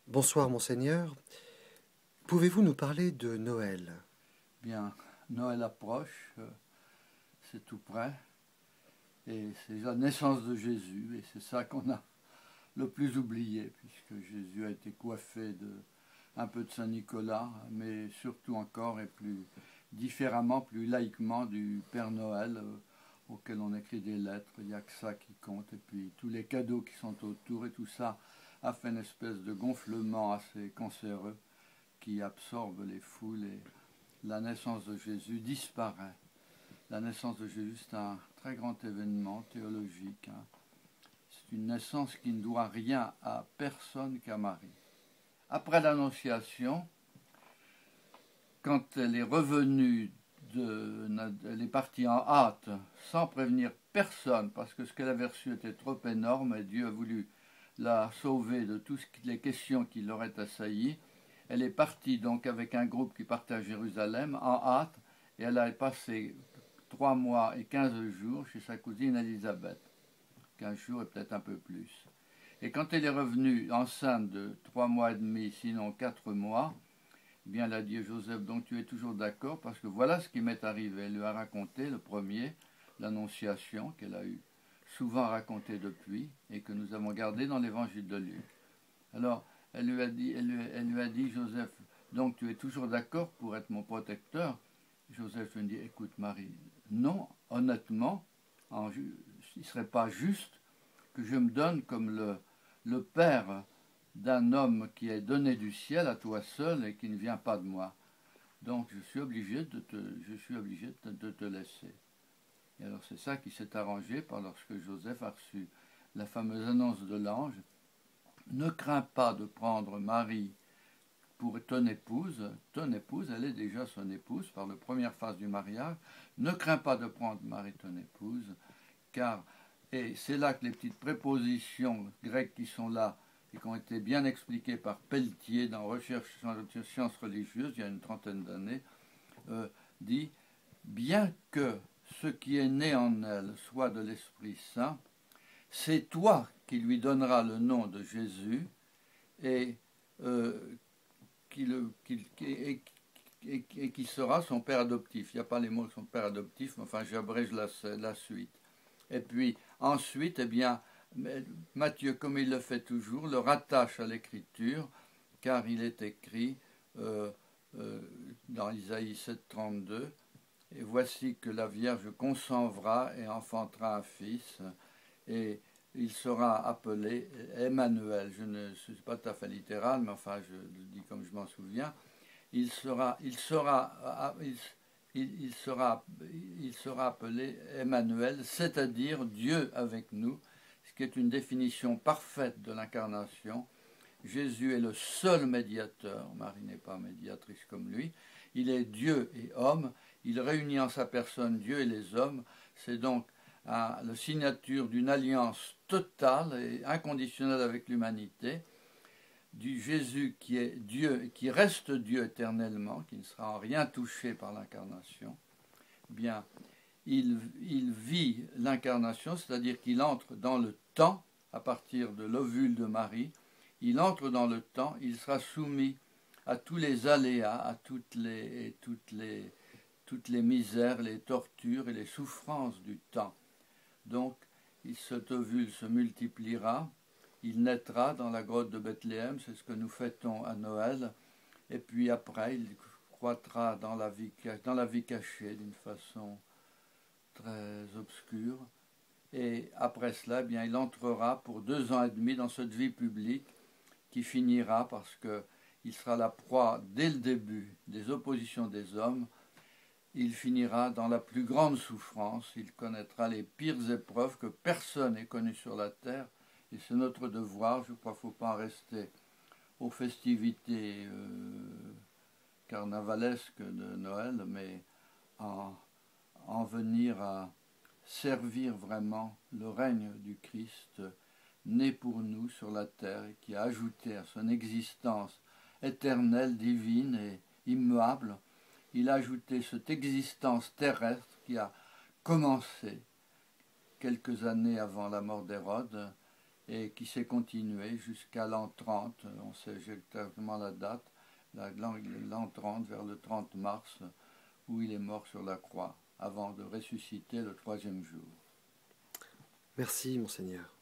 Bonsoir, monseigneur. Pouvez-vous nous parler de Noël? Bien, Noël approche, c'est tout près, et c'est la naissance de Jésus, et c'est ça qu'on a le plus oublié, puisque Jésus a été coiffé de un peu de Saint-Nicolas, mais surtout encore et plus différemment, plus laïquement du Père Noël, auquel on écrit des lettres, il n'y a que ça qui compte, et puis tous les cadeaux qui sont autour, et tout ça a fait une espèce de gonflement assez cancéreux qui absorbe les foules, et la naissance de Jésus disparaît. La naissance de Jésus, c'est un très grand événement théologique, hein. C'est une naissance qui ne doit rien à personne qu'à Marie. Après l'Annonciation, quand elle est revenue, elle est partie en hâte, sans prévenir personne, parce que ce qu'elle avait reçu était trop énorme, et Dieu a voulu la sauver de toutes les questions qui l'auraient assaillie. Elle est partie donc avec un groupe qui partait à Jérusalem en hâte, et elle a passé 3 mois et 15 jours chez sa cousine Élisabeth. 15 jours et peut-être un peu plus. Et quand elle est revenue enceinte de 3 mois et demi, sinon 4 mois, eh bien elle a dit à Joseph, donc tu es toujours d'accord, parce que voilà ce qui m'est arrivé. Elle lui a raconté le premier, l'Annonciation, qu'elle a eu souvent raconté depuis, et que nous avons gardé dans l'évangile de Luc. Alors, elle lui a dit, Joseph, donc tu es toujours d'accord pour être mon protecteur? Joseph lui dit, écoute Marie, non, honnêtement, il ne serait pas juste que je me donne comme le père d'un homme qui est donné du ciel à toi seul et qui ne vient pas de moi. Donc je suis obligé de te laisser. Et alors c'est ça qui s'est arrangé par lorsque Joseph a reçu la fameuse annonce de l'ange. Ne crains pas de prendre Marie pour ton épouse, elle est déjà son épouse par la première phase du mariage. Ne crains pas de prendre Marie ton épouse, car, et c'est là que les petites prépositions grecques qui sont là et qui ont été bien expliquées par Pelletier dans Recherche sur sciences religieuses il y a une trentaine d'années, dit bien que ce qui est né en elle soit de l'Esprit Saint, c'est toi qui lui donneras le nom de Jésus et qui sera son père adoptif. Il n'y a pas les mots de son père adoptif, mais enfin j'abrège la suite. Et puis ensuite, eh bien, Matthieu, comme il le fait toujours, le rattache à l'écriture, car il est écrit dans Isaïe 7,32, et voici que la Vierge concevra et enfantera un fils, et il sera appelé Emmanuel. Je ne suis pas tout à fait littéral, mais enfin je le dis comme je m'en souviens. Il sera appelé Emmanuel, c'est-à-dire Dieu avec nous, ce qui est une définition parfaite de l'incarnation. Jésus est le seul médiateur, Marie n'est pas médiatrice comme lui, il est Dieu et homme, il réunit en sa personne Dieu et les hommes, c'est donc la signature d'une alliance totale et inconditionnelle avec l'humanité, du Jésus qui est Dieu et qui reste Dieu éternellement, qui ne sera en rien touché par l'incarnation. Bien, il vit l'incarnation, c'est-à-dire qu'il entre dans le temps à partir de l'ovule de Marie. Il entre dans le temps, il sera soumis à tous les aléas, à toutes les misères, les tortures et les souffrances du temps. Donc, cet ovule se multipliera, il naîtra dans la grotte de Bethléem, c'est ce que nous fêtons à Noël, et puis après, il croîtra dans la vie cachée d'une façon très obscure, et après cela, eh bien, il entrera pour 2 ans et demi dans cette vie publique qui finira parce qu'il sera la proie dès le début des oppositions des hommes. Il finira dans la plus grande souffrance, il connaîtra les pires épreuves que personne n'ait connues sur la terre, et c'est notre devoir. Je crois qu'il ne faut pas en rester aux festivités carnavalesques de Noël, mais en venir à servir vraiment le règne du Christ né pour nous sur la terre et qui a ajouté à son existence éternelle, divine et immuable, il a ajouté cette existence terrestre qui a commencé quelques années avant la mort d'Hérode, et qui s'est continué jusqu'à l'an 30, on sait exactement la date, l'an 30 vers le 30 mars, où il est mort sur la croix, avant de ressusciter le troisième jour. Merci, Monseigneur.